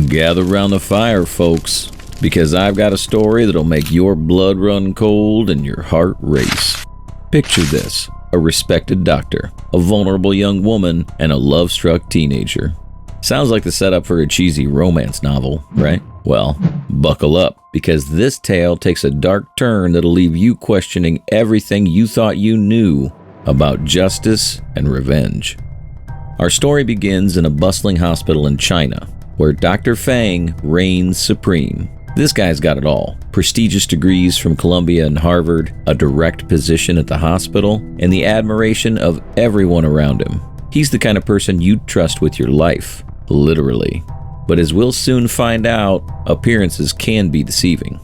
Gather round the fire, folks, because I've got a story that'll make your blood run cold and your heart race. Picture this: a respected doctor, a vulnerable young woman, and a love-struck teenager. Sounds like the setup for a cheesy romance novel, right? Well, buckle up, because this tale takes a dark turn that'll leave you questioning everything you thought you knew about justice and revenge. Our story begins in a bustling hospital in China, where Dr. Fang reigns supreme. This guy's got it all: prestigious degrees from Columbia and Harvard, a direct position at the hospital, and the admiration of everyone around him. He's the kind of person you'd trust with your life, literally. But as we'll soon find out, appearances can be deceiving.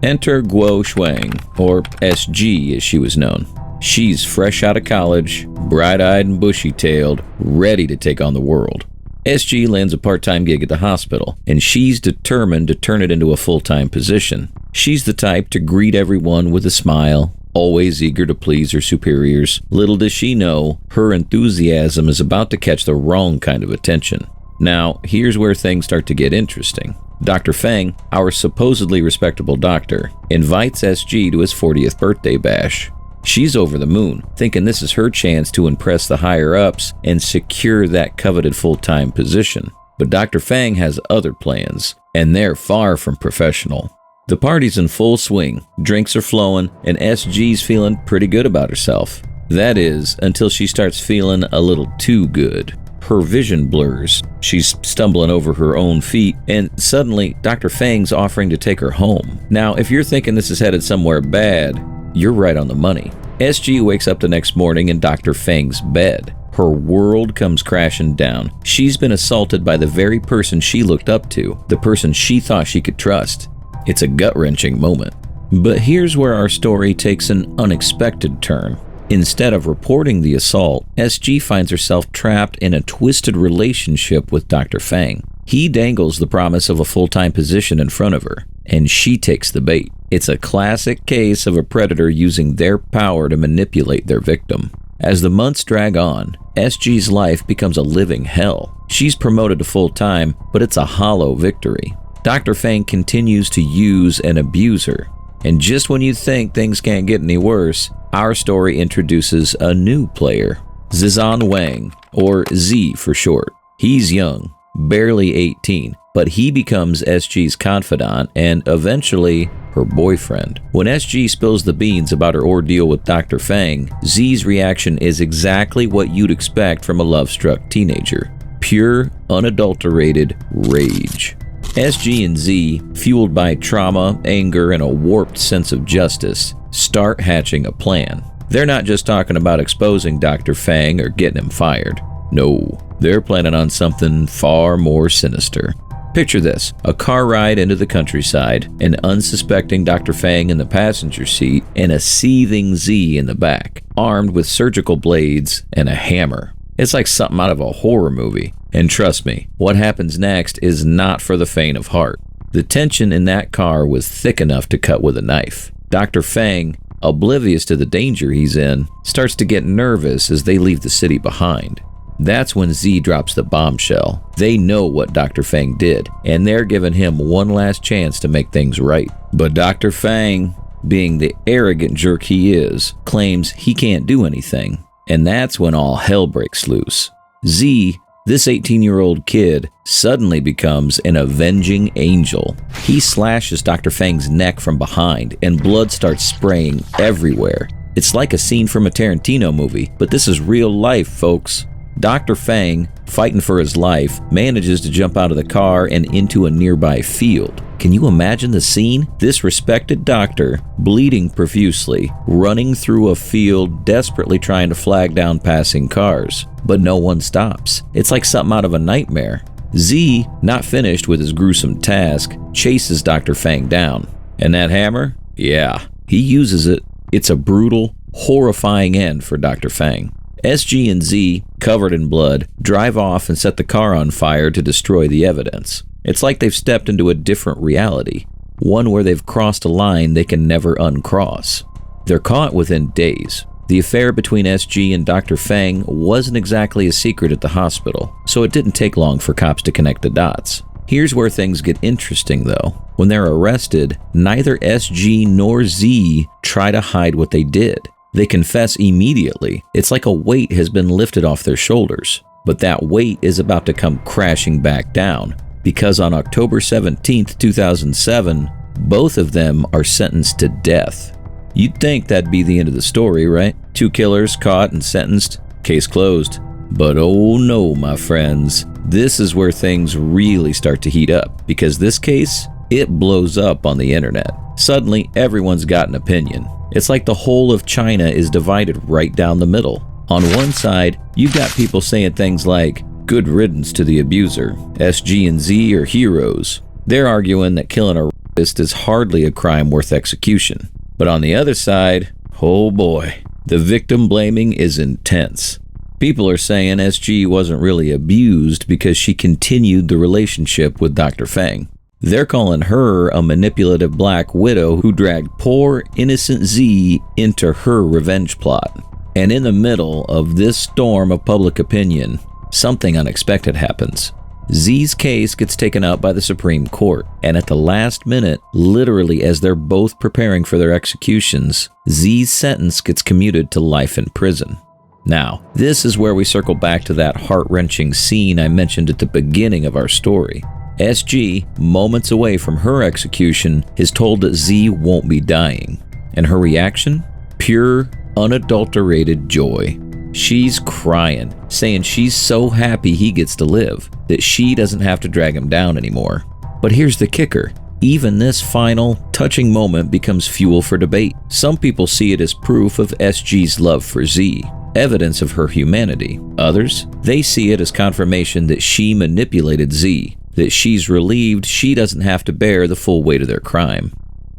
Enter Guo Shuang, or SG as she was known. She's fresh out of college, bright-eyed and bushy-tailed, ready to take on the world. SG lands a part-time gig at the hospital, and she's determined to turn it into a full-time position. She's the type to greet everyone with a smile, always eager to please her superiors. Little does she know, her enthusiasm is about to catch the wrong kind of attention. Now, here's where things start to get interesting. Dr. Fang, our supposedly respectable doctor, invites SG to his 40th birthday bash. She's over the moon, thinking this is her chance to impress the higher-ups and secure that coveted full-time position. But Dr. Fang has other plans, and they're far from professional. The party's in full swing, drinks are flowing, and SG's feeling pretty good about herself. That is, until she starts feeling a little too good. Her vision blurs, she's stumbling over her own feet, and suddenly Dr. Fang's offering to take her home. Now, if you're thinking this is headed somewhere bad, you're right on the money. SG wakes up the next morning in Dr. Fang's bed. Her world comes crashing down. She's been assaulted by the very person she looked up to, the person she thought she could trust. It's a gut-wrenching moment. But here's where our story takes an unexpected turn. Instead of reporting the assault, SG finds herself trapped in a twisted relationship with Dr. Fang. He dangles the promise of a full-time position in front of her, and she takes the bait. It's a classic case of a predator using their power to manipulate their victim. As the months drag on, SG's life becomes a living hell. She's promoted to full-time, but it's a hollow victory. Dr. Fang continues to use and abuse her. And just when you think things can't get any worse, our story introduces a new player, Zizan Wang, or Z for short. He's young, barely 18, but he becomes SG's confidant and eventually her boyfriend. When SG spills the beans about her ordeal with Dr. Fang, Z's reaction is exactly what you'd expect from a love-struck teenager: pure, unadulterated rage. SG and Z, fueled by trauma, anger, and a warped sense of justice, start hatching a plan. They're not just talking about exposing Dr. Fang or getting him fired. No, they're planning on something far more sinister. Picture this: a car ride into the countryside, an unsuspecting Dr. Fang in the passenger seat, and a seething Z in the back, armed with surgical blades and a hammer. It's like something out of a horror movie. And trust me, what happens next is not for the faint of heart. The tension in that car was thick enough to cut with a knife. Dr. Fang, oblivious to the danger he's in, starts to get nervous as they leave the city behind. That's when Z drops the bombshell. They know what Dr. Fang did, and they're giving him one last chance to make things right. But Dr. Fang, being the arrogant jerk he is, claims he can't do anything. And that's when all hell breaks loose. Z, this 18-year-old kid, suddenly becomes an avenging angel. He slashes Dr. Fang's neck from behind, and blood starts spraying everywhere. It's like a scene from a Tarantino movie, but this is real life, folks. Dr. Fang, fighting for his life, manages to jump out of the car and into a nearby field. Can you imagine the scene? This respected doctor, bleeding profusely, running through a field, desperately trying to flag down passing cars. But no one stops. It's like something out of a nightmare. Z, not finished with his gruesome task, chases Dr. Fang down. And that hammer? Yeah, he uses it. It's a brutal, horrifying end for Dr. Fang. SG and Z, covered in blood, drive off and set the car on fire to destroy the evidence. It's like they've stepped into a different reality, one where they've crossed a line they can never uncross. They're caught within days. The affair between SG and Dr. Fang wasn't exactly a secret at the hospital, so it didn't take long for cops to connect the dots. Here's where things get interesting though. When they're arrested, neither SG nor Z try to hide what they did. They confess immediately. It's like a weight has been lifted off their shoulders. But that weight is about to come crashing back down, because on October 17th, 2007, both of them are sentenced to death. You'd think that'd be the end of the story, right? 2 killers caught and sentenced, case closed. But oh no, my friends, this is where things really start to heat up, because this case, it blows up on the internet. Suddenly, everyone's got an opinion. It's like the whole of China is divided right down the middle. On one side, you've got people saying things like, good riddance to the abuser, SG and Z are heroes. They're arguing that killing a rapist is hardly a crime worth execution. But on the other side, oh boy, the victim blaming is intense. People are saying SG wasn't really abused because she continued the relationship with Dr. Fang. They're calling her a manipulative black widow who dragged poor, innocent Z into her revenge plot. And in the middle of this storm of public opinion, something unexpected happens. Z's case gets taken up by the Supreme Court, and at the last minute, literally as they're both preparing for their executions, Z's sentence gets commuted to life in prison. Now, this is where we circle back to that heart-wrenching scene I mentioned at the beginning of our story. SG, moments away from her execution, is told that Z won't be dying. And her reaction? Pure, unadulterated joy. She's crying, saying she's so happy he gets to live, that she doesn't have to drag him down anymore. But here's the kicker. Even this final, touching moment becomes fuel for debate. Some people see it as proof of SG's love for Z, evidence of her humanity. Others, they see it as confirmation that she manipulated Z, that she's relieved she doesn't have to bear the full weight of their crime.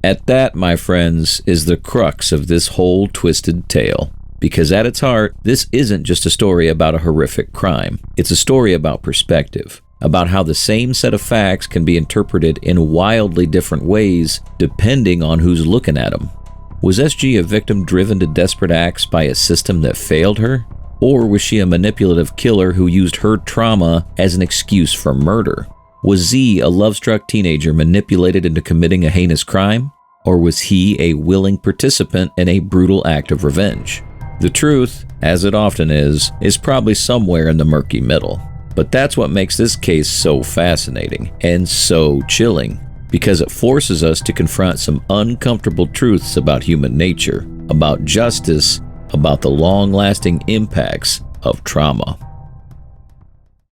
At that, my friends, is the crux of this whole twisted tale. Because at its heart, this isn't just a story about a horrific crime. It's a story about perspective, about how the same set of facts can be interpreted in wildly different ways depending on who's looking at them. Was SG a victim driven to desperate acts by a system that failed her? Or was she a manipulative killer who used her trauma as an excuse for murder? Was Z a love-struck teenager manipulated into committing a heinous crime? Or was he a willing participant in a brutal act of revenge? The truth, as it often is probably somewhere in the murky middle. But that's what makes this case so fascinating and so chilling, because it forces us to confront some uncomfortable truths about human nature, about justice, about the long-lasting impacts of trauma.